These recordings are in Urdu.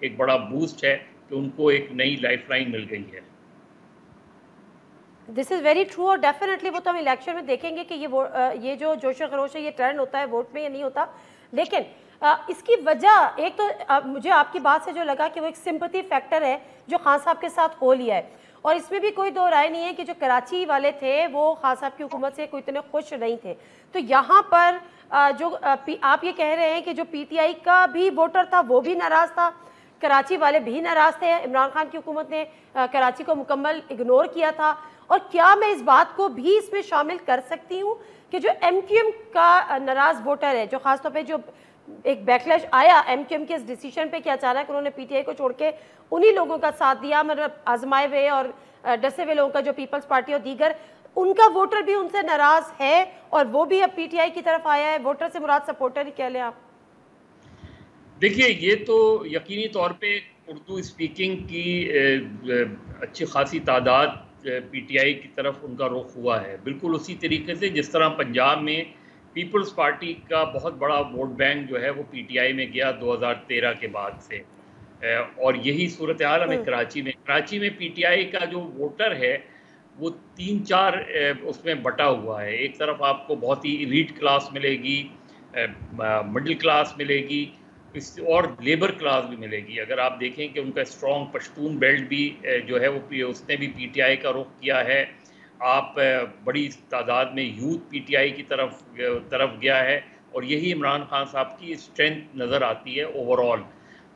ایک بڑا بوسٹ ہے کہ ان کو ایک نئی لائف لائن مل گئی ہے. دس از ویری ٹرو، اور ڈیفینیٹلی وہ تو ہم الیکشن میں دیکھیں گے کہ یہ جو جوش و خروش ہے یہ ٹرن ہوتا ہے ووٹ میں یا نہیں ہوتا. لیکن اس کی وجہ ایک تو مجھے آپ کی بات سے جو لگا کہ وہ ایک سمپتھی فیکٹر ہے جو خان صاحب کے ساتھ ہو لیا ہے، اور اس میں بھی کوئی دو رائے نہیں ہے کہ جو کراچی والے تھے وہ خان صاحب کی حکومت سے کوئی اتنے خوش نہیں تھے. تو یہاں پر جو آپ یہ کہہ رہے ہیں کہ جو پی ٹی آئی کا بھی ووٹر تھا وہ بھی ناراض تھا، کراچی والے بھی ناراض تھے، عمران خان کی حکومت نے کراچی کو مکمل اگنور کیا تھا. اور کیا میں اس بات کو بھی اس میں شامل کر سکتی ہوں کہ جو ایم کیو ایم کا ناراض ووٹر ہے، جو خاص طور پہ جو ایک بیکلیش آیا ایم کیو ایم کے اس ڈیسیشن پہ کہ اچانک انہوں نے پی ٹی آئی کو چھوڑ کے انہی لوگوں کا ساتھ دیا، مطلب آزمائے ہوئے اور ڈسے ہوئے لوگوں کا جو پیپلز پارٹی اور دیگر، ان کا ووٹر بھی ان سے ناراض ہے اور وہ بھی اب پی ٹی آئی کی طرف آیا ہے. ووٹر سے مراد سپورٹر ہی کہہ لیں آپ. دیکھیے یہ تو یقینی طور پہ اردو اسپیکنگ کی اچھی خاصی تعداد پی ٹی آئی کی طرف ان کا رخ ہوا ہے، بالکل اسی طریقے سے جس طرح پنجاب میں پیپلز پارٹی کا بہت بڑا ووٹ بینک جو ہے وہ پی ٹی آئی میں گیا 2013 کے بعد سے. اور یہی صورتحال ہمیں کراچی میں پی ٹی آئی کا جو ووٹر ہے وہ 3-4 اس میں بٹا ہوا ہے. ایک طرف آپ کو بہت ہی ایلیٹ کلاس ملے گی، مڈل کلاس ملے گی، اور لیبر کلاس بھی ملے گی. اگر آپ دیکھیں کہ ان کا اسٹرانگ پشتون بیلٹ بھی جو ہے وہ اس نے بھی پی ٹی آئی کا رخ کیا ہے. آپ بڑی تعداد میں یوتھ پی ٹی آئی کی طرف گیا ہے، اور یہی عمران خان صاحب کی اسٹرینتھ نظر آتی ہے اوور آل.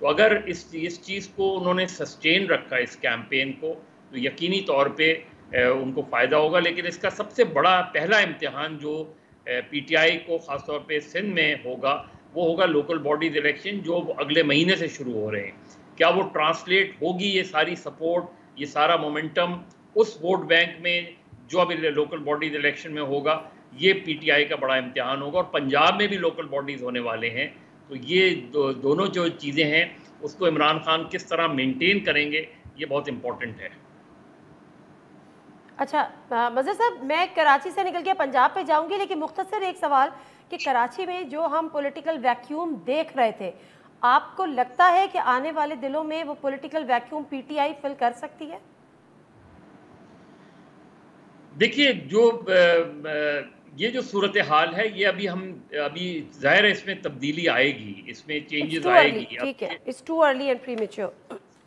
تو اگر اس چیز کو انہوں نے سسٹین رکھا اس کیمپین کو تو یقینی طور پہ ان کو فائدہ ہوگا. لیکن اس کا سب سے بڑا پہلا امتحان جو پی ٹی آئی کو خاص طور پہ سندھ میں ہوگا وہ ہوگا لوکل باڈیز الیکشن جو اگلے مہینے سے شروع ہو رہے ہیں. کیا وہ ٹرانسلیٹ ہوگی یہ ساری سپورٹ، یہ سارا مومنٹم اس ووٹ بینک میں جو اب لوکل باڈیز الیکشن میں ہوگا؟ یہ پی ٹی آئی کا بڑا امتحان ہوگا. اور پنجاب میں بھی لوکل باڈیز ہونے والے ہیں، تو یہ دونوں جو چیزیں ہیں اس کو عمران خان کس طرح مینٹین کریں گے یہ بہت امپورٹنٹ ہے. اچھا مظہر صاحب، میں کراچی سے نکل کے پنجاب پہ جاؤں گی، لیکن مختصر ایک سوال کہ کراچی میں جو ہم پولیٹیکل ویکیوم دیکھ رہے تھے، آپ کو لگتا ہے کہ آنے والے دنوں میں وہ political vacuum PTI fill کر سکتی ہے؟ دیکھیے یہ جو صورتحال ہے یہ ابھی ظاہر ہے اس میں تبدیلی آئے گی، اس میں چینجز آئے گی. ٹھیک ہے، it's too early and premature.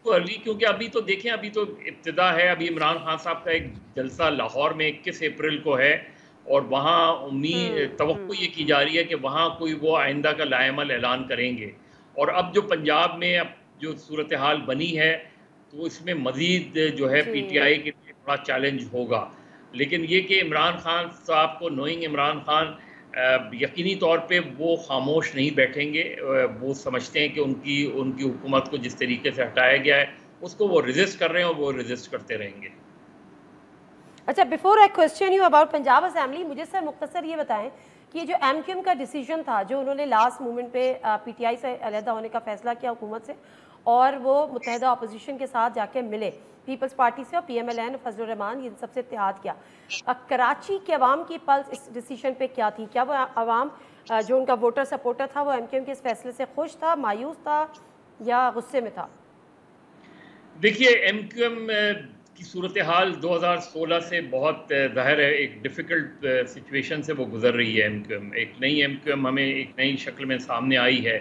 کیونکہ ابھی تو دیکھیں، ابھی تو ابتدا ہے. ابھی عمران خان صاحب کا ایک جلسہ لاہور میں 21 اپریل کو ہے، اور وہاں توقع یہ کی جا رہی ہے کہ وہاں کوئی وہ آئندہ کا لائحہ عمل اعلان کریں گے. اور اب جو پنجاب میں اب جو صورتحال بنی ہے تو اس میں مزید جو ہے پی ٹی آئی کے لیے بڑا چیلنج ہوگا. لیکن یہ کہ عمران خان صاحب کو نوئنگ عمران خان یقینی طور پہ وہ خاموش نہیں بیٹھیں گے. وہ سمجھتے ہیں کہ ان کی حکومت کو جس طریقے سے ہٹایا گیا ہے اس کو وہ ریزسٹ کر رہے ہیں، اور وہ ریزسٹ کرتے رہیں گے. اچھا، before I question you about Punjab assembly, مجھے سر مختصر یہ بتائیں کہ یہ جو ایم کیو ایم کا ڈیسیجن تھا جو انہوں نے لاسٹ مومنٹ پہ پی ٹی آئی سے علیحدہ ہونے کا فیصلہ کیا حکومت سے، اور وہ متحدہ اپوزیشن کے ساتھ جا کے ملے، پیپلز پارٹی سے اور پی ایم ایل این، فضل الرحمان، ان سب سے اتحاد کیا. کراچی کے عوام کی پلس اس ڈیسیجن پہ کیا تھی؟ کیا وہ عوام جو ان کا ووٹر سپورٹر تھا وہ ایم کیو ایم کے اس فیصلے سے خوش تھا، مایوس تھا، یا غصے میں تھا؟ دیکھیے ایم کیو ایم کی صورتحال 2016 سے بہت ظاہر ہے ایک ڈیفیکلٹ سچویشن سے وہ گزر رہی ہے. ایم کیو ایم ایک نئی ایم کیو ایم ہمیں ایک نئی شکل میں سامنے آئی ہے.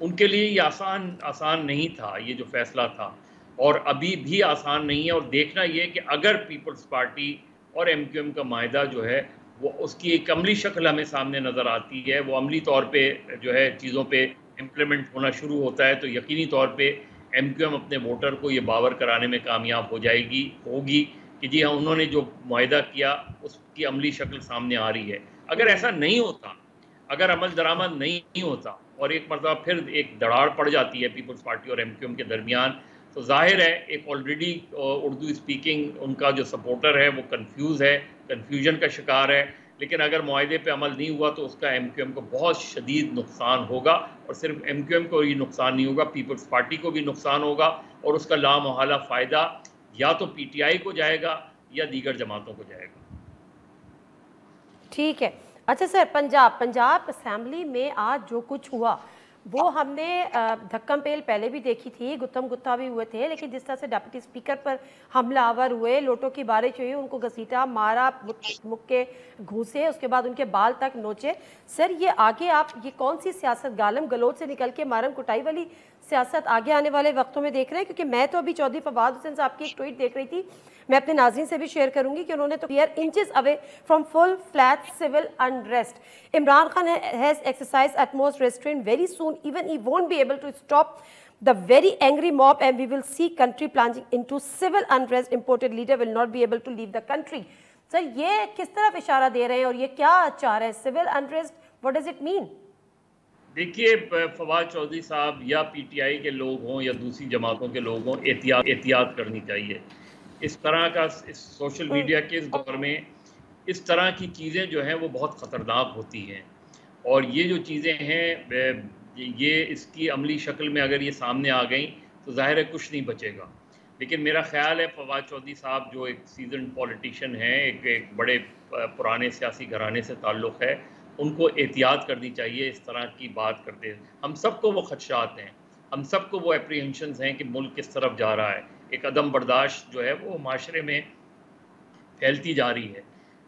ان کے لیے یہ آسان نہیں تھا یہ جو فیصلہ تھا، اور ابھی بھی آسان نہیں ہے. اور دیکھنا یہ کہ اگر پیپلز پارٹی اور ایم کیو ایم کا معاہدہ جو ہے وہ اس کی ایک عملی شکل ہمیں سامنے نظر آتی ہے، وہ عملی طور پہ جو ہے چیزوں پہ امپلیمنٹ ہونا شروع ہوتا ہے، تو یقینی طور پہ ایم کیو ایم اپنے ووٹر کو یہ باور کرانے میں کامیاب ہوگی کہ جی ہاں انہوں نے جو معاہدہ کیا اس کی عملی شکل سامنے آ رہی ہے. اگر ایسا نہیں ہوتا، اگر عمل درآمد نہیں ہوتا اور ایک مرتبہ پھر ایک دراڑ پڑ جاتی ہے پیپلز پارٹی اور ایم کیو ایم کے درمیان، تو ظاہر ہے ایک آلریڈی اردو اسپیکنگ ان کا جو سپورٹر ہے وہ کنفیوژن کا شکار ہے. لیکن اگر معاہدے پہ عمل نہیں ہوا تو اس کا ایم کیو ایم کو بہت شدید نقصان ہوگا، اور صرف ایم کیو ایم کو یہ نقصان نہیں ہوگا، پیپلز پارٹی کو بھی نقصان ہوگا، اور اس کا لامحالہ فائدہ یا تو پی ٹی آئی کو جائے گا یا دیگر جماعتوں کو جائے گا. ٹھیک ہے. اچھا سر، پنجاب اسمبلی میں آج جو کچھ ہوا وہ ہم نے دھکم پیل پہلے بھی دیکھی تھی, گتم گتھا بھی ہوئے تھے, لیکن جس طرح سے ڈپٹی اسپیکر پر حملہ آور ہوئے, لوٹوں کی بارش ہوئی, ان کو گھسیٹا, مارا, مکے گھوسے, اس کے بعد ان کے بال تک نوچے. سر یہ آگے آپ یہ کون سی سیاست, گالم گلوچ سے نکل کے مارم کٹائی والی سیاست آگے آنے والے وقتوں میں دیکھ رہے ہیں؟ کیونکہ میں تو ابھی چودھری فواد حسین صاحب کی ایک ٹویٹ دیکھ رہی تھی, میں اپنے ناظرین سے بھی شیئر کروں گی, کہ انہوں نے تو we are inches away from full flat civil unrest. Imran Khan has exercised utmost restraint. Very soon even he won't be able to stop the very angry mob and we will see country plunging into civil unrest. Imported leader will not be able to leave the country. سر یہ کس طرف اشارہ دے رہے ہیں اور یہ کیا چاہ رہے ہیں؟ civil unrest, what does it mean? دیکھیے فواد چودھری صاحب یا پی ٹی آئی کے لوگ ہوں یا دوسری جماعتوں کے لوگ ہوں, احتیاط کرنی چاہیے. اس طرح کا سوشل میڈیا کے اس دور میں اس طرح کی چیزیں جو ہیں وہ بہت خطرناک ہوتی ہیں, اور یہ جو چیزیں ہیں یہ اس کی عملی شکل میں اگر یہ سامنے آ گئیں تو ظاہر ہے کچھ نہیں بچے گا. لیکن میرا خیال ہے فواد چودھری صاحب جو ایک سیزنڈ پولیٹیشین ہیں, ایک بڑے پرانے سیاسی گھرانے سے تعلق ہے, ان کو احتیاط کرنی چاہیے اس طرح کی بات کرتے ہیں. ہم سب کو وہ خدشات ہیں, ہم سب کو وہ اپریہنشنز ہیں کہ ملک کس طرف جا رہا ہے. ایک عدم برداشت جو ہے وہ معاشرے میں پھیلتی جا رہی ہے.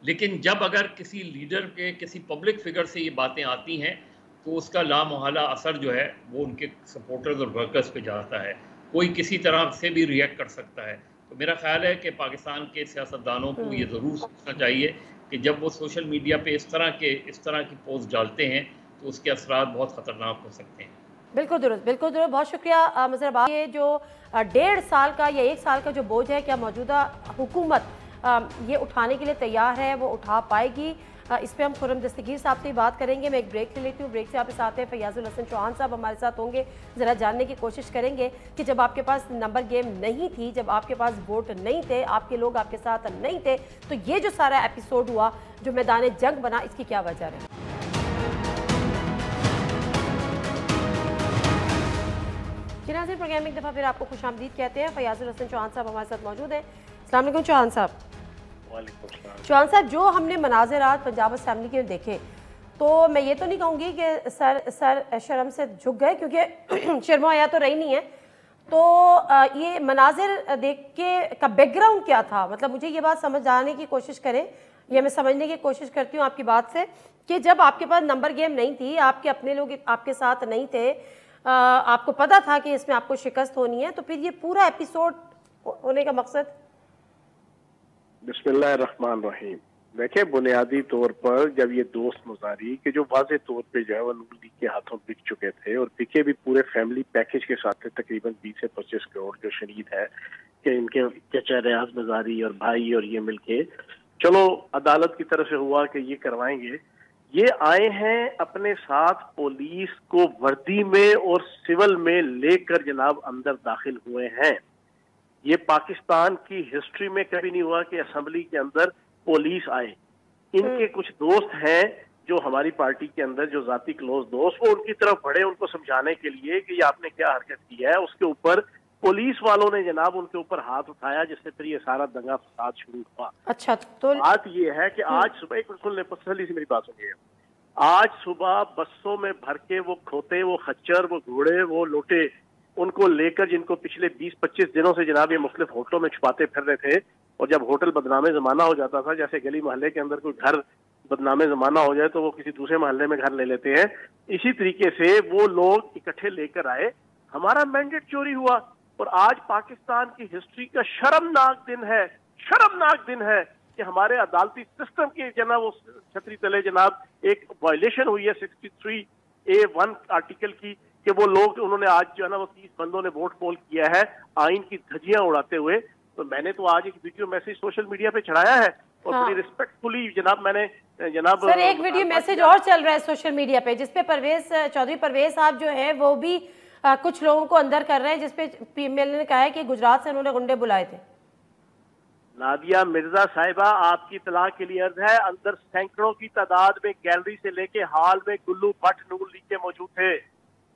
لیکن جب اگر کسی لیڈر کے, کسی پبلک فگر سے یہ باتیں آتی ہیں تو اس کا لامحالہ اثر جو ہے وہ ان کے سپورٹرز اور ورکرز پہ جاتا ہے. کوئی کسی طرح سے بھی ریئیکٹ کر سکتا ہے. تو میرا خیال ہے کہ پاکستان کے سیاستدانوں کو یہ ضرور سوچنا چاہیے کہ جب وہ سوشل میڈیا پہ اس طرح کی پوسٹ ڈالتے ہیں تو اس کے اثرات بہت خطرناک ہو سکتے ہیں. بالکل درست, بالکل درست. بہت شکریہ مظہر عباس. یہ جو 1.5 سال کا یا 1 سال کا جو بوجھ ہے, کیا موجودہ حکومت یہ اٹھانے کے لیے تیار ہے, وہ اٹھا پائے گی؟ اس پہ ہم خرم دستگیر صاحب سے بات کریں گے. میں ایک بریک لے لیتی ہوں, بریک سے آپ ساتھ ہیں فیاض الحسن چوہان صاحب ہمارے ساتھ ہوں گے. ذرا جاننے کی کوشش کریں گے کہ جب آپ کے پاس نمبر گیم نہیں تھی, جب آپ کے پاس ووٹ نہیں تھے, آپ کے لوگ آپ کے ساتھ نہیں تھے, تو یہ جو سارا ایپیسوڈ ہوا, جو میدان جنگ بنا, اس کی کیا وجہ رہی؟ ناظرین پروگرام ایک دفعہ پھر آپ کو خوش آمدید کہتے ہیں. فیاض الحسن چوہان صاحب ہمارے ساتھ موجود ہیں. السلام علیکم چوہان صاحب. چوہان صاحب, جو ہم نے مناظرات پنجاب اسمبلی کے دیکھے, تو میں یہ تو نہیں کہوں گی کہ سر شرم سے جھک گئے, کیونکہ شرم و حیا تو رہی نہیں ہے. تو یہ مناظر دیکھ کے کا بیک گراؤنڈ کیا تھا؟ مطلب مجھے یہ بات سمجھ آنے کی کوشش کریں, یا میں سمجھنے کی کوشش کرتی ہوں آپ کی بات سے, کہ جب آپ کے پاس نمبر گیم نہیں تھی, آپ کے اپنے لوگ آپ کے ساتھ نہیں تھے, آپ کو پتا تھا کہ اس میں آپ کو شکست ہونی ہے, تو پھر یہ پورا ایپیسوڈ ہونے کا مقصد؟ بسم اللہ الرحمن الرحیم. دیکھیں, بنیادی طور پر جب یہ دوست مزاری کہ جو واضح طور پہ جو ہے وہ نون لیگ کے ہاتھوں بک چکے تھے, اور بکے بھی پورے فیملی پیکج کے ساتھ تھے, تقریباً 20 سے 25 کروڑ جو شنید ہے کہ ان کے چچا ریاض مزاری اور بھائی اور یہ مل کے, چلو عدالت کی طرف سے ہوا کہ یہ کروائیں گے. یہ آئے ہیں اپنے ساتھ پولیس کو وردی میں اور سول میں لے کر جناب اندر داخل ہوئے ہیں. یہ پاکستان کی ہسٹری میں کبھی نہیں ہوا کہ اسمبلی کے اندر پولیس آئے. ان کے کچھ دوست ہیں جو ہماری پارٹی کے اندر جو ذاتی کلوز دوست, وہ ان کی طرف بڑھے ان کو سمجھانے کے لیے کہ یہ آپ نے کیا حرکت کی ہے. اس کے اوپر پولیس والوں نے جناب ان کے اوپر ہاتھ اٹھایا, جس سے پھر یہ سارا دنگا فساد شروع ہوا. اچھا, تو بات یہ ہے کہ آج صبح, ایک سن لیں تسلی سے میری بات سنیے, آج صبح بسوں میں بھر کے وہ کھوتے, وہ خچر, وہ گھوڑے, وہ لوٹے, ان کو لے کر جن کو پچھلے 20-25 دنوں سے جناب یہ مختلف ہوٹلوں میں چھپاتے پھر رہے تھے, اور جب ہوٹل بدنام زمانہ ہو جاتا تھا, جیسے گلی محلے کے اندر کوئی گھر بدنام زمانہ ہو جائے تو وہ کسی دوسرے محلے میں گھر لے لیتے ہیں, اسی طریقے سے وہ لوگ اکٹھے لے کر آئے. ہمارا مینڈیٹ چوری ہوا, اور آج پاکستان کی ہسٹری کا شرمناک دن ہے کہ ہمارے عدالتی سسٹم کے جناب وہ چھتری تلے جناب ایک وائلیشن ہوئی ہے 63A1 آرٹیکل کی, کہ وہ لوگ انہوں نے آج جو ہے نا وہ 30 بندوں نے ووٹ پول کیا ہے آئین کی دھجیاں اڑاتے ہوئے. تو میں نے تو آج ایک ویڈیو میسج سوشل میڈیا پہ چڑھایا ہے, اور بڑی ریسپیکٹفلی جناب میں نے جناب سر ایک ویڈیو میسج اور چل رہا ہے سوشل میڈیا پہ, جس پہ چودھری پرویز صاحب جو ہیں وہ بھی کچھ لوگوں کو اندر کر رہے ہیں, جس پہ پی ایم ایل نے کہا ہے کہ گجرات سے انہوں نے گنڈے بلائے تھے. نادیہ مرزا صاحبہ, آپ کی اطلاع کے لیے عرض ہے, اندر سینکڑوں کی تعداد میں گیلری سے لے کے ہال میں گلو بٹ نون لیگ کے موجود تھے.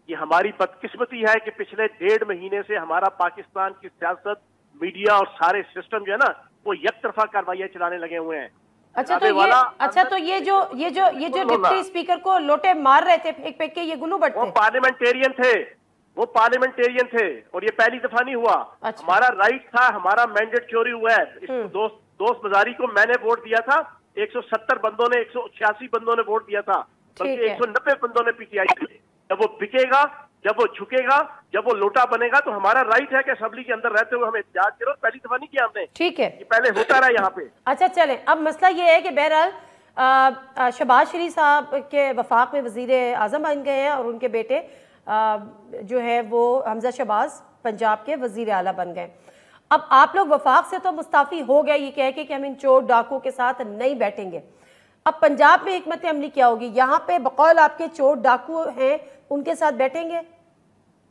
یہ ہماری بدقسمتی ہے کہ پچھلے 1.5 مہینے سے ہمارا پاکستان کی سیاست, میڈیا اور سارے سسٹم جو ہے نا وہ یک طرفہ کاروائیاں چلانے لگے ہوئے ہیں. اچھا تو یہ جو ڈپٹی اسپیکر کو لوٹے مار رہے تھے پھینک پھینک کے، یہ گلو بٹ وہ پارلیمنٹیرین تھے، وہ پارلیمنٹیرین تھے، اور یہ پہلی دفعہ نہیں ہوا. ہمارا رائٹ تھا، ہمارا مینڈیٹ چوری ہوا ہے. دوست بازاری کو میں نے ووٹ دیا تھا، 170 بندوں نے، 186 بندوں نے ووٹ دیا تھا، بلکہ 190 بندوں نے پی ٹی آئی سے. جب وہ بکے گا، جب وہ جھکے گا، جب وہ لوٹا بنے گا، تو ہمارا رائٹ ہے کہ اسمبلی کے اندر رہتے ہوئے ہمیں احتجاج کرو. پہلی دفعہ نہیں کیا ہم نے، ٹھیک ہے، یہ پہلے ہوتا رہا یہاں پہ. اچھا چلیں، اب مسئلہ یہ ہے کہ بہرحال شہباز شریف صاحب کے وفاق میں وزیر اعظم بن گئے ہیں، اور ان کے بیٹے جو ہے وہ حمزہ شہباز پنجاب کے وزیر اعلیٰ بن گئے. اب آپ لوگ وفاق سے تو مستعفی ہو گئے یہ کہہ کے کہ ہم ان چور ڈاکو کے ساتھ نہیں بیٹھیں گے. اب پنجاب میں حکمت عملی کیا ہوگی؟ یہاں پہ بقول آپ کے چور ڈاکو ہیں ان کے ساتھ بیٹھیں گے؟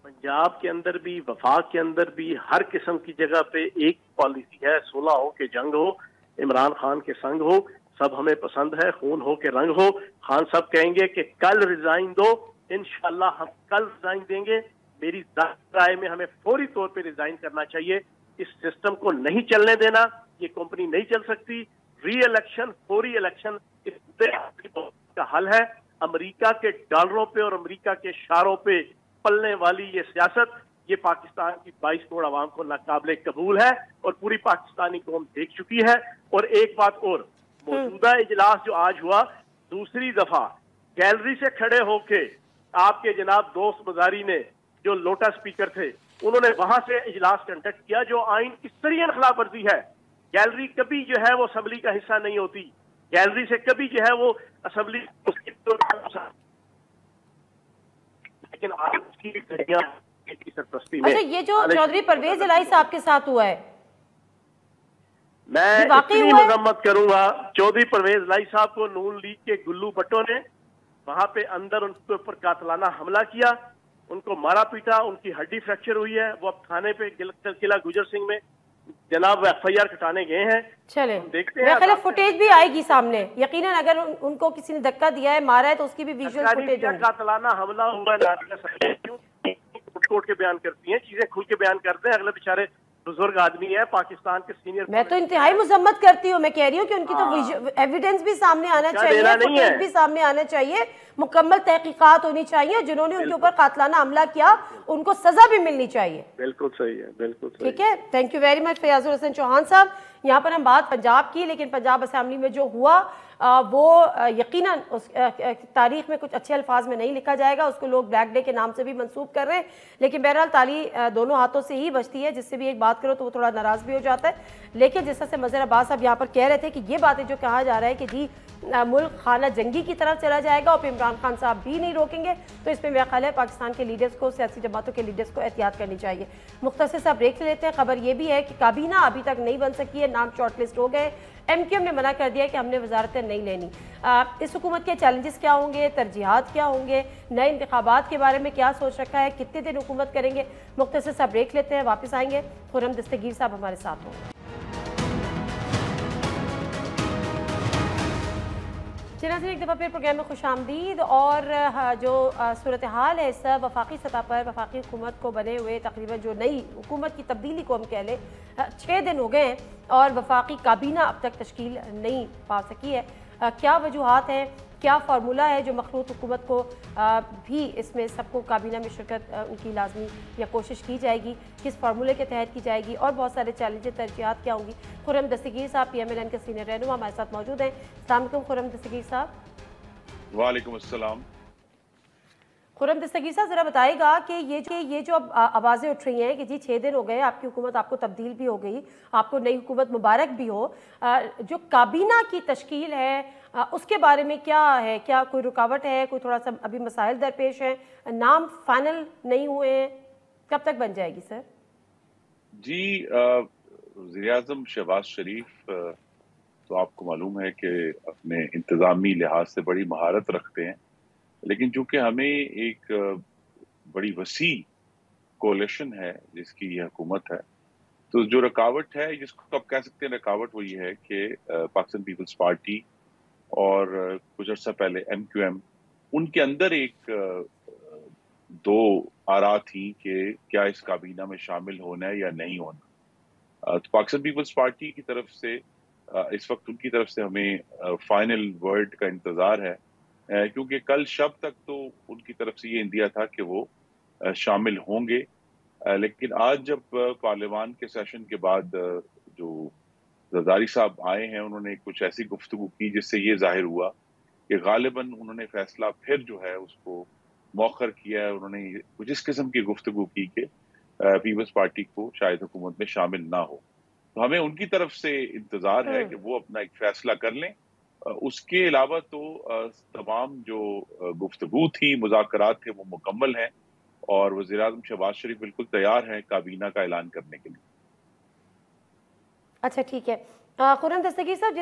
پنجاب کے اندر بھی، وفاق کے اندر بھی، ہر قسم کی جگہ پہ ایک پالیسی ہے، صلح ہو کہ جنگ ہو، عمران خان کے سنگ ہو، سب ہمیں پسند ہے، خون ہو کہ رنگ ہو. خان صاحب کہیں گے کہ کل ریزائن دو، انشاءاللہ ہم کل ریزائن دیں گے. میری ذاتی رائے میں ہمیں فوری طور پہ ریزائن کرنا چاہیے. اس سسٹم کو نہیں چلنے دینا، یہ کمپنی نہیں چل سکتی. ری الیکشن، فوری الیکشن اس کا حل ہے. امریکہ کے ڈالروں پہ اور امریکہ کے اشاروں پہ پلنے والی یہ سیاست، یہ پاکستان کی 22 کروڑ عوام کو ناقابل قبول ہے، اور پوری پاکستانی قوم دیکھ چکی ہے. اور ایک بات اور، موجودہ اجلاس جو آج ہوا، دوسری دفعہ گیلری سے کھڑے ہو کے آپ کے جناب دوست بازاری نے، جو لوٹا اسپیکر تھے، انہوں نے وہاں سے اجلاس کنڈکٹ کیا، جو آئین کی سرین خلاف ورزی ہے. گیلری کبھی جو ہے وہ اسمبلی کا حصہ نہیں ہوتی، گیلری سے کبھی جو ہے وہ اسمبلی، لیکن آج اس کی سرپرستی میں. اچھا، یہ جو چودھری پرویز الہی صاحب کے ساتھ ہوا ہے، میں اتنی مذمت کروں گا چودھری پرویز الہی صاحب کو. نون لیگ کے گلو بٹوں نے وہاں پہ اندر ان کے اوپر قاتلانہ حملہ کیا، ان کو مارا پیٹا، ان کی ہڈی فریکچر ہوئی ہے. وہ اب تھانے پہ قلعہ گجر سنگھ میں جناب ایف آئی آر کٹانے گئے ہیں. چلیں، دیکھتے ہیں، میرے خیال فوٹیج بھی آئے گی سامنے یقیناً. اگر ان کو کسی نے دھکا دیا ہے، مارا ہے، تو اس کی بھی ویژول فوٹیج ہوگی. قاتلانہ حملہ ہوا ہے، کیوں کوٹ کے بیان کرتی ہیں، چیزیں کھل کے بیان کرتے ہیں. اگلے بیچارے بزرگ آدمی ہے، پاکستان کے سینئر. میں تو انتہائی مذمت کرتی ہوں. میں کہہ رہی ہوں کہ ان کی تو ایویڈنس بھی سامنے آنا چاہیے، فوٹیج بھی سامنے آنا چاہیے، مکمل تحقیقات ہونی چاہیے. جنہوں نے ان کے اوپر قاتلانہ حملہ کیا ان کو سزا بھی ملنی چاہیے. بالکل صحیح ہے، بالکل صحیح. ٹھیک ہے، thank you very much Fayyaz ul Hassan Chohan Sahib. یہاں پر ہم بات پنجاب کی، لیکن پنجاب اسمبلی میں جو ہوا وہ یقیناً تاریخ میں کچھ اچھے الفاظ میں نہیں لکھا جائے گا. اس کو لوگ بلیک ڈے کے نام سے بھی منسوب کر رہے ہیں، لیکن بہرحال تالی دونوں ہاتھوں سے ہی بجتی ہے. جس سے بھی ایک بات کرو تو وہ تھوڑا ناراض بھی ہو جاتا ہے. لیکن جس طرح سے مظہر عباس صاحب یہاں پر کہہ رہے تھے کہ یہ باتیں جو کہا جا رہا ہے کہ جی ملک خانہ جنگی کی طرف چلا جائے گا اور پھر عمران خان صاحب بھی نہیں روکیں گے، تو اس میں میرا خیال ہے پاکستان کے لیڈرز کو، سیاسی جماعتوں کے لیڈرز کو احتیاط کرنی چاہیے. مختصر سا بریک لیتے ہیں. خبر یہ بھی ہے کہ کابینہ ابھی تک نہیں بن سکی ہے، نام شارٹ لسٹ ہو گئے. ایم کیو ایم نے منع کر دیا کہ ہم نے وزارتیں نہیں لینی. اس حکومت کے چیلنجز کیا ہوں گے، ترجیحات کیا ہوں گے، نئے انتخابات کے بارے میں کیا سوچ رکھا ہے، کتنے دن حکومت کریں گے. مختصر سا بریک لیتے ہیں، واپس آئیں گے. خرم دستگیر صاحب ہمارے ساتھ ہوں. ناظرین، ایک دفعہ پھر پروگرام میں خوش آمدید. اور جو صورتحال ہے اس وفاقی سطح پر، وفاقی حکومت کو بنے ہوئے تقریباً جو نئی حکومت کی تبدیلی کو ہم کہہ لیں 6 دن ہو گئے ہیں اور وفاقی کابینہ اب تک تشکیل نہیں پا سکی ہے. کیا وجوہات ہیں، کیا فارمولہ ہے جو مخلوط حکومت کو بھی اس میں سب کو کابینہ میں شرکت ان کی لازمی یا کوشش کی جائے گی، کس فارمولے کے تحت کی جائے گی، اور بہت سارے چیلنجز، ترجیحات کیا ہوں گی. خرم دستگیر صاحب پی ایم ایل این کے سینئر رہنما ہمارے ساتھ موجود ہیں. السلام علیکم خرم دستگیر صاحب. وعلیکم السلام. خرم دستگیر صاحب ذرا بتائے گا کہ یہ جو آوازیں اٹھ رہی ہیں کہ جی 6 دن ہو گئے آپ کی حکومت، آپ کو تبدیل بھی ہو گئی، آپ کو نئی حکومت مبارک بھی ہو، جو کابینہ کی تشکیل ہے اس کے بارے میں کیا ہے؟ کیا کوئی رکاوٹ ہے؟ کوئی تھوڑا سا ابھی مسائل درپیش ہیں؟ نام فائنل نہیں ہوئے ہیں، کب تک بن جائے گی سر؟ جی، وزیر اعظم شہباز شریف تو آپ کو معلوم ہے کہ اپنے انتظامی لحاظ سے بڑی مہارت رکھتے ہیں، لیکن چونکہ ہمیں ایک بڑی وسیع کولیشن ہے جس کی یہ حکومت ہے، تو جو رکاوٹ ہے، جس کو آپ کہہ سکتے ہیں رکاوٹ، وہ یہ ہے کہ پاکستان پیپلز پارٹی اور کچھ عرصہ پہلے ایم کیو ایم، ان کے اندر ایک دو آراء تھیں کہ کیا اس کابینہ میں شامل ہونا ہے یا نہیں ہونا. تو پاکستان پیپلز پارٹی کی طرف سے اس وقت ان کی طرف سے ہمیں فائنل ورڈ کا انتظار ہے، کیونکہ کل شب تک تو ان کی طرف سے یہ اندیا تھا کہ وہ شامل ہوں گے، لیکن آج جب پارلیمان کے سیشن کے بعد جو زرداری صاحب آئے ہیں انہوں نے کچھ ایسی گفتگو کی جس سے یہ ظاہر ہوا کہ غالباً انہوں نے فیصلہ پھر جو ہے اس کو مؤخر کیا ہے۔ انہوں نے کچھ اس قسم کی گفتگو کی کہ پیپلز پارٹی کو شاید حکومت میں شامل نہ ہو، تو ہمیں ان کی طرف سے انتظار ہے کہ وہ اپنا ایک فیصلہ کر لیں۔ اس کے علاوہ تو تمام جو گفتگو تھی، مذاکرات تھے، وہ مکمل ہیں اور وزیر اعظم شہباز شریف بالکل تیار ہیں کابینہ کا اعلان کرنے کے لیے۔ اچھا ٹھیک ہے، خرم دستگیر صاحب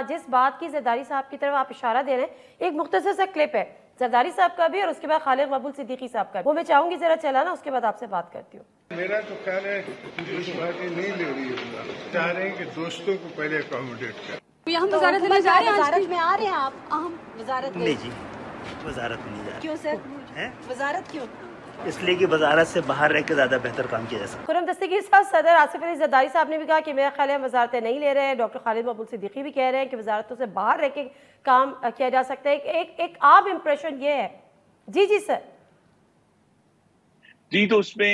جس بات کی زرداری صاحب کی طرف آپ اشارہ دے رہے ہیں، ایک مختصر سا کلپ ہے زرداری صاحب کا بھی اور اس کے بعد خالد مقبول صدیقی صاحب کا، وہ میں چاہوں گی ذرا چلانا، اس کے بعد آپ سے بات کرتی ہوں۔ میرا تو خیال ہے دوست پارٹی نہیں لے رہی ہے، چاہ رہے ہیں کہ دوستوں کو پہلے اکاموڈیٹ کریں۔ ہم وزارت لینے جا رہے ہیں، وزارت میں آ رہے ہیں آپ؟ اہم وزارت نہیں جی، وزارت نہیں جا رہے۔ کیوں سر؟ وزارت کیوں؟ اس لیے کہ وزارت سے باہر رہ کے زیادہ بہتر کام کیا جا سکتا۔ خرم دستگیر صاحب، صدر آصف علی زرداری صاحب نے بھی کہا کہ میرا خیال ہے وزارتیں نہیں لے رہے ہیں، ڈاکٹر خالد مقبول صدیقی بھی کہہ رہے ہیں کہ وزارتوں سے باہر رہ کے کام کیا جا سکتا ہے۔ ایک عام امپریشن یہ ہے۔ جی سر۔ جی، تو اس میں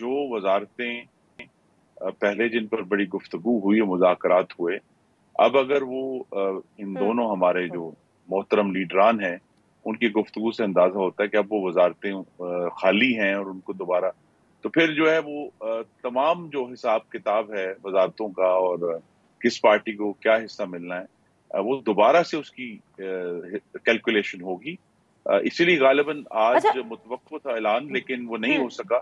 جو وزارتیں پہلے جن پر بڑی گفتگو ہوئی، مذاکرات ہوئے، اب اگر وہ ان دونوں ہمارے جو محترم لیڈران ہیں ان کی گفتگو سے اندازہ ہوتا ہے کہ اب وہ وزارتیں خالی ہیں اور ان کو دوبارہ، تو پھر جو ہے وہ تمام جو حساب کتاب ہے وزارتوں کا اور کس پارٹی کو کیا حصہ ملنا ہے، وہ دوبارہ سے اس کی کیلکولیشن ہوگی۔ اسی لیے غالباً آج متوقع تھا اعلان، لیکن وہ نہیں ہو سکا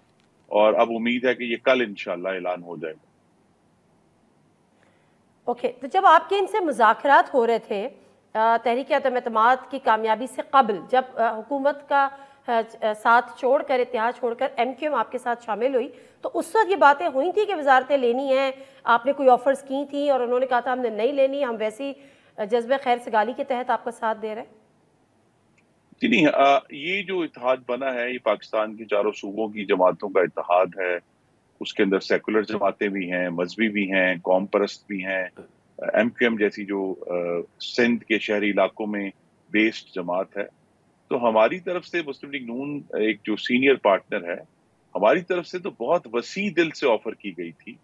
اور اب امید ہے کہ یہ کل انشاءاللہ اعلان ہو جائے گا۔ اوکے، تو جب آپ کے ان سے مذاکرات ہو رہے تھے تحریک عدم اعتماد کی کامیابی سے قبل، جب حکومت کا ساتھ چھوڑ کر، اتحاد چھوڑ کر ایم کیو ایم آپ کے ساتھ شامل ہوئی، تو اس وقت یہ باتیں ہوئی تھی کہ وزارتیں لینی ہیں؟ آپ نے کوئی آفرز کی تھیں اور انہوں نے کہا تھا ہم نے نہیں لینی، ہم ویسی جذبہ خیر سگالی کے تحت آپ کا ساتھ دے رہے ہیں؟ جی نہیں، یہ جو اتحاد بنا ہے یہ پاکستان کی چاروں صوبوں کی جماعتوں کا اتحاد ہے۔ اس کے اندر سیکولر جماعتیں بھی ہیں، مذہبی بھی ہیں، قوم پرست بھی ہیں، ایم کیو ایم جیسی جو سندھ کے شہری علاقوں میں بیسڈ جماعت ہے۔ تو ہماری طرف سے مسلم لیگ نون ایک جو سینئر پارٹنر ہے، ہماری طرف سے تو بہت وسیع دل سے آفر کی گئی تھی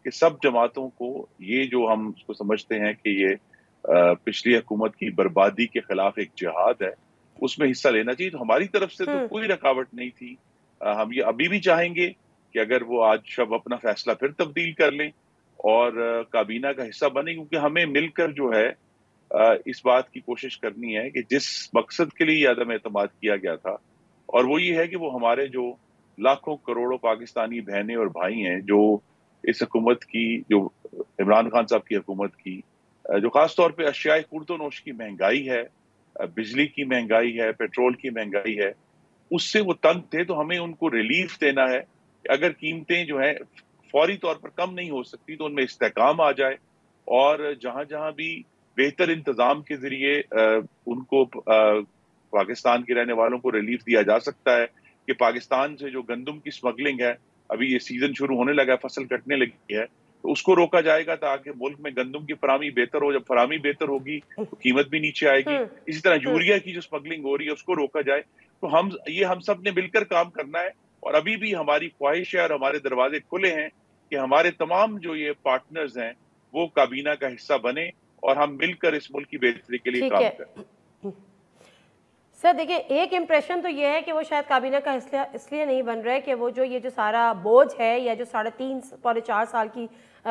کہ سب جماعتوں کو یہ جو ہم اس کو سمجھتے ہیں کہ یہ پچھلی حکومت کی بربادی کے خلاف ایک جہاد ہے، اس میں حصہ لینا چاہیے۔ تو ہماری طرف سے تو کوئی رکاوٹ نہیں تھی۔ ہم یہ ابھی بھی چاہیں گے کہ اگر وہ آج شب اپنا فیصلہ پھر تبدیل کر لیں اور کابینہ کا حصہ بنے، کیونکہ ہمیں مل کر جو ہے اس بات کی کوشش کرنی ہے کہ جس مقصد کے لیے عدم اعتماد کیا گیا تھا، اور وہ یہ ہے کہ وہ ہمارے جو لاکھوں کروڑوں پاکستانی بہنیں اور بھائی ہیں جو اس حکومت کی، جو عمران خان صاحب کی حکومت کی، جو خاص طور پہ اشیاء خورد و نوش کی مہنگائی ہے، بجلی کی مہنگائی ہے، پیٹرول کی مہنگائی ہے، اس سے وہ تنگ تھے، تو ہمیں ان کو ریلیف دینا ہے کہ اگر قیمتیں جو ہیں فوری طور پر کم نہیں ہو سکتی تو ان میں استحکام آ جائے، اور جہاں جہاں بھی بہتر انتظام کے ذریعے ان کو پاکستان کے رہنے والوں کو ریلیف دیا جا سکتا ہے کہ پاکستان سے جو گندم کی سمگلنگ ہے، ابھی یہ سیزن شروع ہونے لگا ہے، فصل کٹنے لگی ہے، تو اس کو روکا جائے گا تاکہ ملک میں گندم کی فراہمی بہتر ہو۔ جب فراہمی بہتر ہوگی تو قیمت بھی نیچے آئے گی۔ اسی طرح یوریا کی جو سمگلنگ ہو رہی ہے اس کو روکا جائے۔ تو ہم سب نے مل کر کام کرنا ہے، اور ابھی بھی ہماری خواہش ہے اور ہمارے دروازے کھلے ہیں کہ ہمارے تمام جو یہ پارٹنرز ہیں وہ کابینہ کا حصہ بنے اور ہم مل کر اس ملک کی بہتری کے لیے کام کریں۔ سر دیکھیں، ایک امپریشن تو یہ ہے کہ وہ شاید کابینہ کا اس لیے نہیں بن رہا ہے کہ وہ جو یہ جو سارا بوجھ ہے، یا جو 3.5 پونے 4 سال کی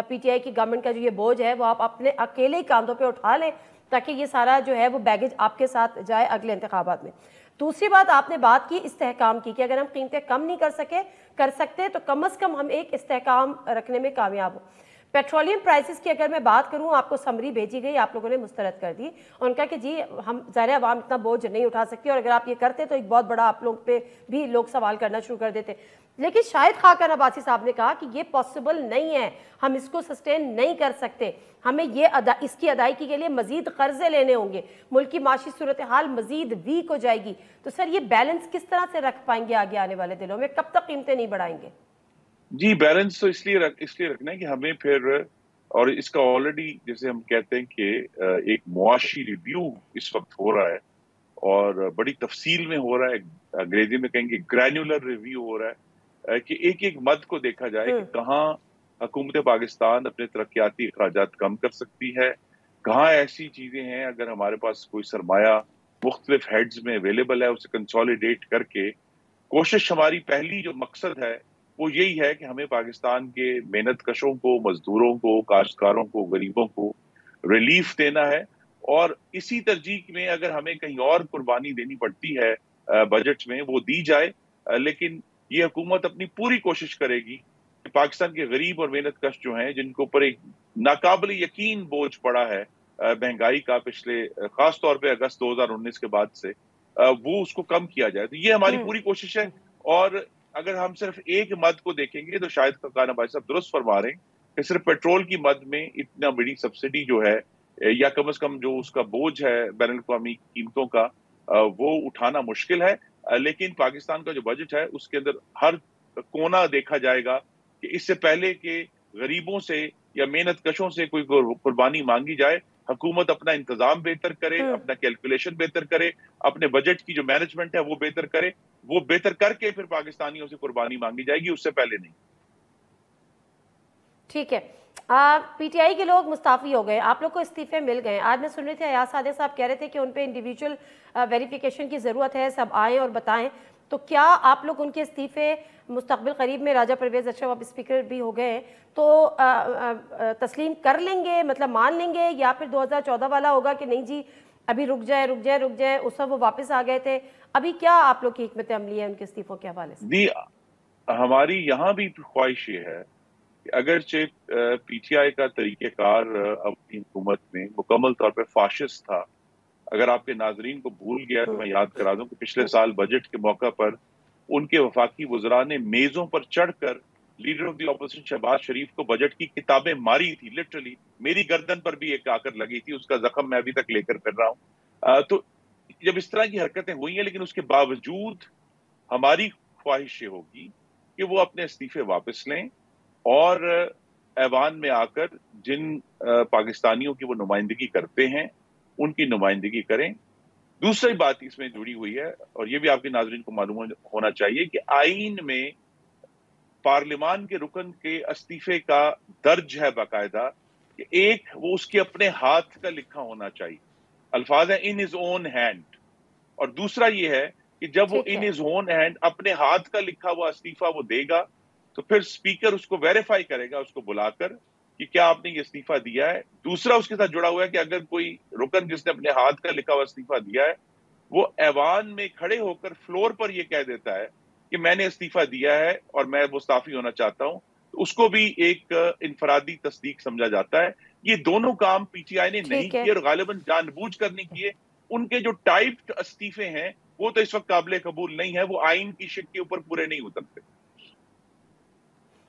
پی ٹی آئی کی گورنمنٹ کا جو یہ بوجھ ہے، وہ آپ اپنے اکیلے کاندھوں پہ اٹھا لیں تاکہ یہ سارا جو ہے وہ بیگیج آپ کے ساتھ جائے اگلے انتخابات میں۔ دوسری بات، آپ نے بات کی استحکام کی کہ اگر ہم قیمتیں کم نہیں کر سکتے تو کم از کم ہم ایک استحکام رکھنے میں کامیاب ہوں۔ پیٹرولیم پرائسز کی اگر میں بات کروں، آپ کو سمری بھیجی گئی، آپ لوگوں نے مسترد کر دی، ان کا کہ جی ہم ظاہر عوام اتنا بوجھ نہیں اٹھا سکتی، اور اگر آپ یہ کرتے تو ایک بہت بڑا آپ لوگ پہ بھی لوگ سوال کرنا شروع کر دیتے۔ لیکن شاہد خاقان عباسی صاحب نے کہا کہ یہ پاسبل نہیں ہے، ہم اس کو سسٹین نہیں کر سکتے، ہمیں اس کی ادائیگی کے لیے مزید قرضے لینے ہوں گے، ملک کی معاشی صورتحال مزید ویک ہو جائے گی۔ تو سر یہ بیلنس کس طرح سے رکھ پائیں گے آگے آنے والے دنوں میں؟ کب تک قیمتیں نہیں بڑھائیں گے؟ جی، بیلنس تو اس لیے رکھنا ہے کہ ہمیں پھر اور اس کا آلریڈی جیسے ہم کہتے ہیں کہ ایک معاشی ریویو اس وقت ہو رہا ہے اور بڑی تفصیل میں ہو رہا ہے، انگریزی میں کہیں گے گرینولر ریویو ہو رہا ہے کہ ایک ایک مد کو دیکھا جائے کہ کہاں حکومت پاکستان اپنے ترقیاتی اخراجات کم کر سکتی ہے، کہاں ایسی چیزیں ہیں اگر ہمارے پاس کوئی سرمایہ مختلف ہیڈز میں اویلیبل ہے اسے کنسولیڈیٹ کر کے کوشش ہماری پہلی جو مقصد ہے وہ یہی ہے کہ ہمیں پاکستان کے محنت کشوں کو، مزدوروں کو، کاشتکاروں کو، غریبوں کو ریلیف دینا ہے، اور اسی ترجیح میں اگر ہمیں کہیں اور قربانی دینی پڑتی ہے بجٹ میں وہ دی جائے، لیکن یہ حکومت اپنی پوری کوشش کرے گی کہ پاکستان کے غریب اور محنت کش جو ہیں جن کے اوپر ایک ناقابل یقین بوجھ پڑا ہے مہنگائی کا پچھلے خاص طور پہ اگست 2019 کے بعد سے، وہ اس کو کم کیا جائے. تو یہ ہماری پوری کوشش ہے. اور اگر ہم صرف ایک مد کو دیکھیں گے تو شاید خاقان بھائی صاحب درست فرما رہے ہیں کہ صرف پیٹرول کی مد میں اتنا بڑی سبسڈی جو ہے یا کم از کم جو اس کا بوجھ ہے بین الاقوامی قیمتوں کا وہ اٹھانا مشکل ہے. لیکن پاکستان کا جو بجٹ ہے اس کے اندر ہر کونا دیکھا جائے گا کہ اس سے پہلے کہ غریبوں سے یا محنت کشوں سے کوئی قربانی مانگی جائے، حکومت اپنا انتظام بہتر کرے، اپنا کیلکولیشن بہتر کرے، اپنے بجٹ کی جو مینجمنٹ ہے وہ بہتر کرے، وہ بہتر کر کے پھر پاکستانیوں سے قربانی مانگی جائے گی، اس سے پہلے نہیں. ٹھیک ہے. پی ٹی آئی کے لوگ مستعفی ہو گئے، آپ لوگ کو استعفے مل گئے. آج میں سن رہی تھی ایاز صادق صاحب کہہ رہے تھے کہ ان پہ انڈیویجول ویریفیکیشن کی ضرورت ہے، سب آئیں اور بتائیں. تو کیا آپ لوگ ان کے استعفے مستقبل قریب میں، راجہ پرویز اشرف اب اسپیکر بھی ہو گئے ہیں، تو تسلیم کر لیں گے، مطلب مان لیں گے، یا پھر 2014 والا ہوگا کہ نہیں جی ابھی رک جائے؟ اس وقت وہ واپس آ گئے تھے. ابھی کیا آپ لوگ کی حکمت عملی ہے ان کے استعفوں کے حوالے سے؟ ہماری یہاں بھی خواہش یہ ہے کہ اگرچہ پی ٹی آئی کا طریقہ کار اپنی حکومت میں مکمل طور پہ فاشسٹ تھا، اگر آپ کے ناظرین کو بھول گیا تو میں یاد کرا دوں کہ پچھلے سال بجٹ کے موقع پر ان کے وفاقی وزراء نے میزوں پر چڑھ کر leader of the opposition Shahbaz Sharif کو بجٹ کی کتابیں ماری تھی. لٹرلی میری گردن پر بھی ایک آ کر لگی تھی، اس کا زخم میں ابھی تک لے کر پھر رہا ہوں. تو جب اس طرح کی حرکتیں ہوئی ہیں، لیکن اس کے باوجود ہماری خواہش یہ ہوگی کہ وہ اپنے استعفے واپس لیں اور ایوان میں آ کر جن پاکستانیوں کی وہ نمائندگی کرتے ہیں ان کی نمائندگی کریں. دوسری بات اس میں جڑی ہوئی ہے، اور یہ بھی آپ کے ناظرین کو معلوم ہونا چاہیے کہ آئین میں پارلیمان کے رکن کے استعفے کا درج ہے باقاعدہ کہ ایک وہ اس کے اپنے ہاتھ کا لکھا ہونا چاہیے، الفاظ ہے ان ہز اون ہینڈ، اور دوسرا یہ ہے کہ جب وہ ان ہز اون ہینڈ اپنے ہاتھ کا لکھا ہوا استعفیٰ وہ دے گا تو پھر اسپیکر اس کو ویریفائی کرے گا، اس کو بلا کر کہ کیا آپ نے یہ استعفیٰ دیا ہے. دوسرا اس کے ساتھ جڑا ہوا ہے کہ اگر کوئی رکن جس نے اپنے ہاتھ کا لکھا ہوا استعفیٰ دیا ہے وہ ایوان میں کھڑے ہو کر فلور پر یہ کہہ دیتا ہے کہ میں نے استعفیٰ دیا ہے اور میں مستعفی ہونا چاہتا ہوں، تو اس کو بھی ایک انفرادی تصدیق سمجھا جاتا ہے. یہ دونوں کام پی ٹی آئی نے نہیں کیے اور غالباً جان بوجھ کر نہیں کیے. ان کے جو ٹائپڈ استعفے ہیں وہ تو اس وقت قابل قبول نہیں ہے، وہ آئین کی شک کے اوپر پورے نہیں اترتے.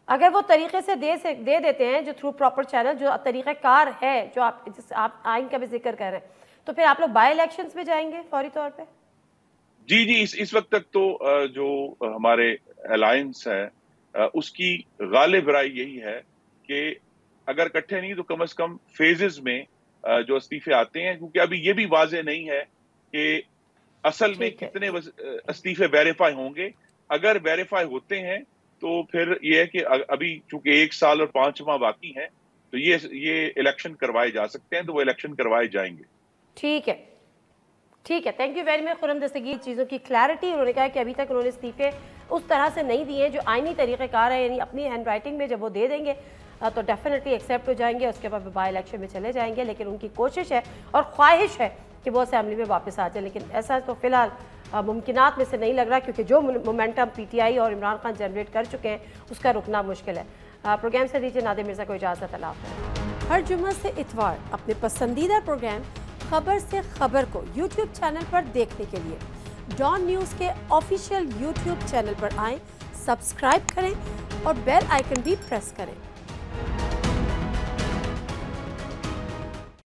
اگر وہ طریقے سے دے دیتے ہیں جو تھرو پراپر چینل، جو طریقہ کار ہے جو آپ آئین کا بھی ذکر کر رہے ہیں، تو پھر آپ لوگ بائی الیکشنز میں جائیں گے فوری طور پہ؟ جی اس وقت تک تو جو ہمارے الائنس ہے اس کی غالب رائے یہی ہے کہ اگر اکٹھے نہیں تو کم از کم فیزز میں جو استعفے آتے ہیں، کیونکہ ابھی یہ بھی واضح نہیں ہے کہ اصل میں کتنے استعفے ویریفائی ہوں گے. اگر ویریفائی ہوتے ہیں تو پھر یہ ہے کہ ابھی چونکہ 1 سال اور 5 ماہ باقی ہیں تو یہ الیکشن کروائے جا سکتے ہیں، تو وہ الیکشن کروائے جائیں گے. ٹھیک ہے. تھینک یو ویری مچ خرم دستگیر. چیزوں کی کلیئرٹی، انہوں نے کہا کہ ابھی تک انہوں نے استعفے اس طرح سے نہیں دیے جو آئینی طریقہ کار ہے، یعنی اپنی ہینڈ رائٹنگ میں جب وہ دے دیں گے تو ڈیفینیٹلی ایکسیپٹ ہو جائیں گے، اس کے بعد بائی الیکشن میں چلے جائیں گے. لیکن ان کی کوشش ہے اور خواہش ہے کہ وہ اسمبلی میں واپس آ جائیں، لیکن ایسا تو فی الحال ممکنات میں سے نہیں لگ رہا، کیونکہ جو مومنٹم پی ٹی آئی اور عمران خان جنریٹ کر چکے ہیں اس کا رکنا مشکل ہے. پروگرام سے دیجیے نادر مرزا کو اجازت. اللہ حافظ. ہر جمعہ سے اتوار اپنے پسندیدہ پروگرام خبر سے خبر کو یوٹیوب چینل پر دیکھنے کے لیے ڈان نیوز کے آفیشیل یوٹیوب چینل پر آئیں، سبسکرائب کریں اور بیل آئیکن بھی پریس کریں.